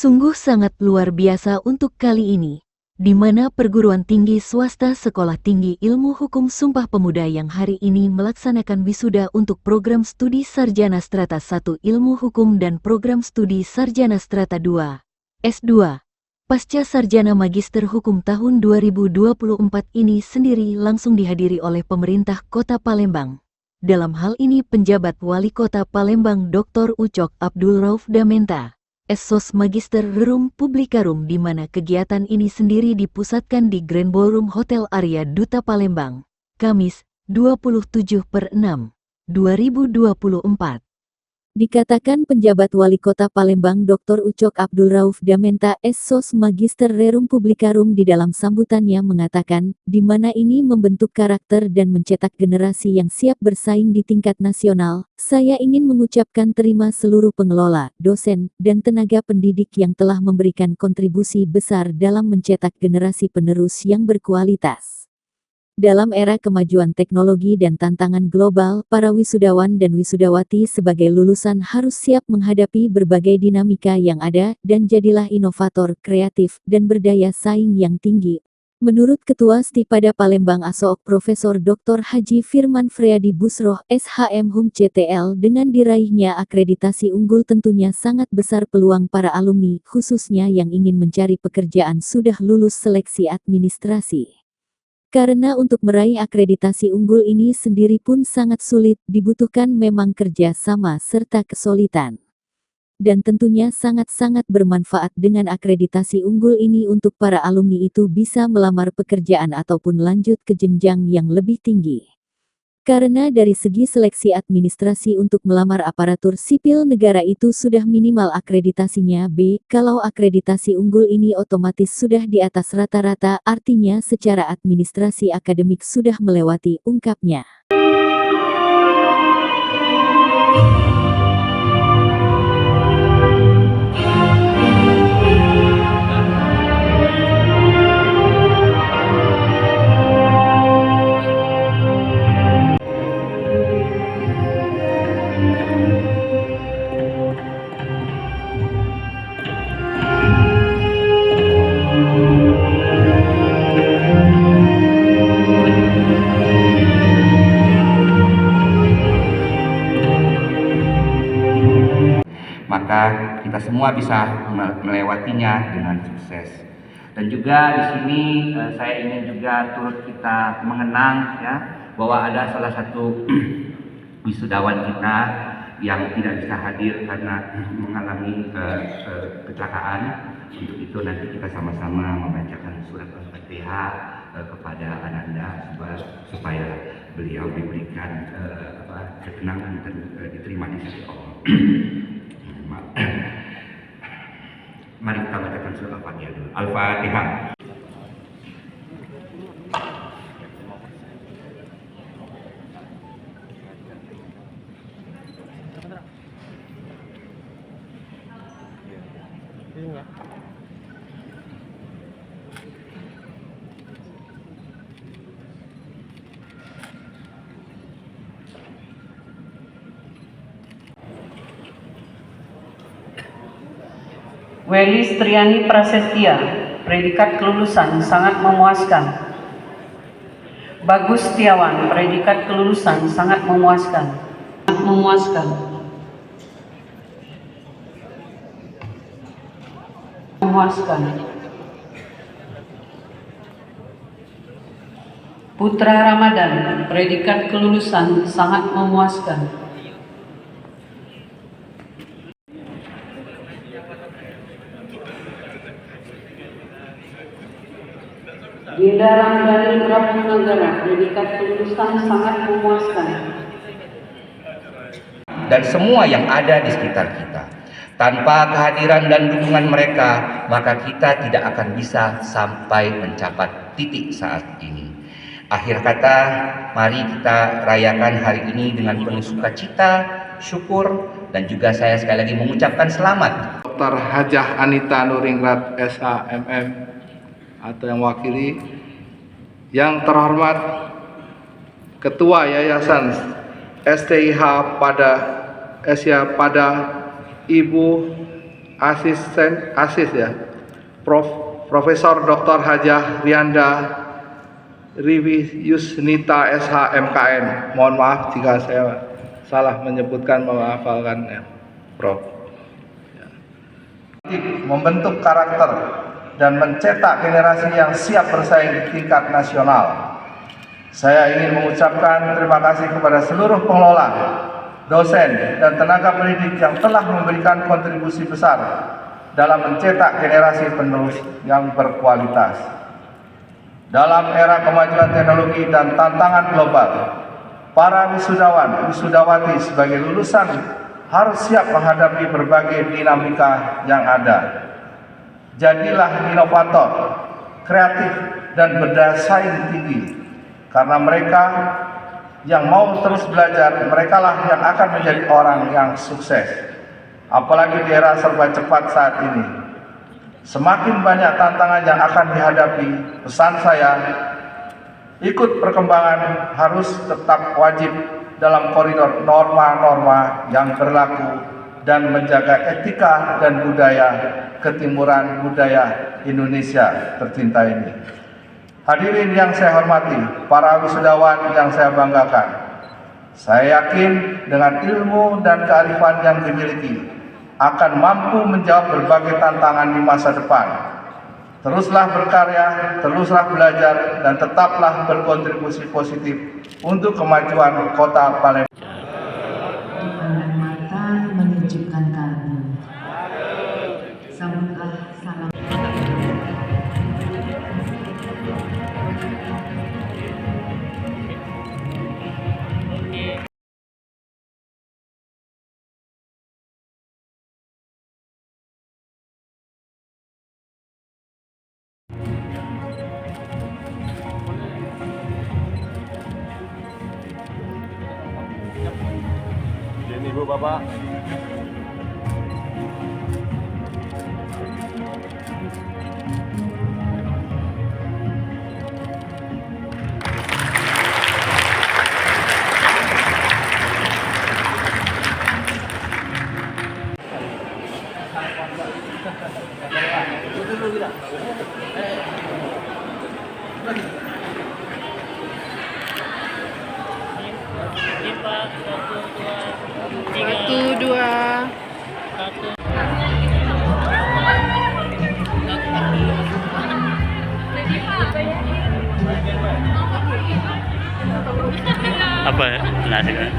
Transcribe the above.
Sungguh sangat luar biasa untuk kali ini, di mana perguruan tinggi swasta Sekolah Tinggi Ilmu Hukum Sumpah Pemuda yang hari ini melaksanakan wisuda untuk program studi Sarjana Strata 1 Ilmu Hukum dan program studi Sarjana Strata 2, S2, Pasca Sarjana Magister Hukum tahun 2024 ini sendiri langsung dihadiri oleh pemerintah Kota Palembang. Dalam hal ini penjabat Wali Kota Palembang Dr. Ucok Abdul Rauf Damenta, Essos Magister Rerum Publicarum, di mana kegiatan ini sendiri dipusatkan di Grand Ballroom Hotel Arya Duta Palembang, Kamis, 27/6/2024. Dikatakan penjabat Wali Kota Palembang Dr. Ucok Abdul Rauf Damenta Essos Magister Rerum Publicarum di dalam sambutannya mengatakan, di mana ini membentuk karakter dan mencetak generasi yang siap bersaing di tingkat nasional. Saya ingin mengucapkan terima seluruh pengelola, dosen, dan tenaga pendidik yang telah memberikan kontribusi besar dalam mencetak generasi penerus yang berkualitas. Dalam era kemajuan teknologi dan tantangan global, para wisudawan dan wisudawati sebagai lulusan harus siap menghadapi berbagai dinamika yang ada, dan jadilah inovator, kreatif, dan berdaya saing yang tinggi. Menurut Ketua Stipada Palembang Asook Profesor Dr. Haji Firman Friadi Busroh, SHM Hum CTL, dengan diraihnya akreditasi unggul tentunya sangat besar peluang para alumni, khususnya yang ingin mencari pekerjaan sudah lulus seleksi administrasi. Karena untuk meraih akreditasi unggul ini sendiri pun sangat sulit, dibutuhkan memang kerja sama serta kesulitan. Dan tentunya sangat-sangat bermanfaat dengan akreditasi unggul ini untuk para alumni itu bisa melamar pekerjaan ataupun lanjut ke jenjang yang lebih tinggi. Karena dari segi seleksi administrasi untuk melamar aparatur sipil negara itu sudah minimal akreditasinya B, kalau akreditasi unggul ini otomatis sudah di atas rata-rata, artinya secara administrasi akademik sudah melewati, ungkapnya. Maka kita semua bisa melewatinya dengan sukses. Dan juga di sini saya ingin juga turut kita mengenang ya, bahwa ada salah satu wisudawan kita yang tidak bisa hadir karena mengalami kecelakaan. Untuk itu nanti kita sama-sama membacakan surat Al-Fatihah kepada Ananda supaya beliau diberikan ketenangan dan diterima di sisi Allah. Mari kita bacakan surat Al-Fatihah dulu. Al-Fatihah. Welis Triani Prasetya, predikat kelulusan sangat memuaskan. Bagus Setiawan, predikat kelulusan sangat memuaskan. Putra Ramadan, predikat kelulusan sangat memuaskan. Dinda Ramdhani Prapunagara, predikat kelulusan sangat memuaskan. Dan semua yang ada di sekitar kita. Tanpa kehadiran dan dukungan mereka, maka kita tidak akan bisa sampai mencapai titik saat ini. Akhir kata, mari kita rayakan hari ini dengan penuh sukacita, syukur, dan juga saya sekali lagi mengucapkan selamat. Dr. Hajah Anita Nuringrat SHMM atau yang wakili, yang terhormat Ketua Yayasan STIH pada Ibu Asis ya, Profesor Dr. Hajah Rianda Riwi Yusnita SHMKN. Mohon maaf jika saya salah menyebutkan, menghafalkan ya, Prof. Ya. Membentuk karakter dan mencetak generasi yang siap bersaing di tingkat nasional. Saya ingin mengucapkan terima kasih kepada seluruh pengelola, dosen, dan tenaga pendidik yang telah memberikan kontribusi besar dalam mencetak generasi penerus yang berkualitas. Dalam era kemajuan teknologi dan tantangan global, para wisudawan, wisudawati sebagai lulusan harus siap menghadapi berbagai dinamika yang ada. Jadilah inovator, kreatif, dan berdaya saing tinggi, karena mereka yang mau terus belajar, merekalah yang akan menjadi orang yang sukses. Apalagi di era serba cepat saat ini. Semakin banyak tantangan yang akan dihadapi, pesan saya, ikut perkembangan harus tetap wajib dalam koridor norma-norma yang berlaku dan menjaga etika dan budaya ketimuran budaya Indonesia tercinta ini. Hadirin yang saya hormati, para wisudawan yang saya banggakan, saya yakin dengan ilmu dan kearifan yang dimiliki akan mampu menjawab berbagai tantangan di masa depan. Teruslah berkarya, teruslah belajar, dan tetaplah berkontribusi positif untuk kemajuan Kota Palembang. Dipandang mata menyejukkan kalbu. Sambutlah salam. Ini Bu Bapak. Satu, dua. Apa ya? Nasi kan?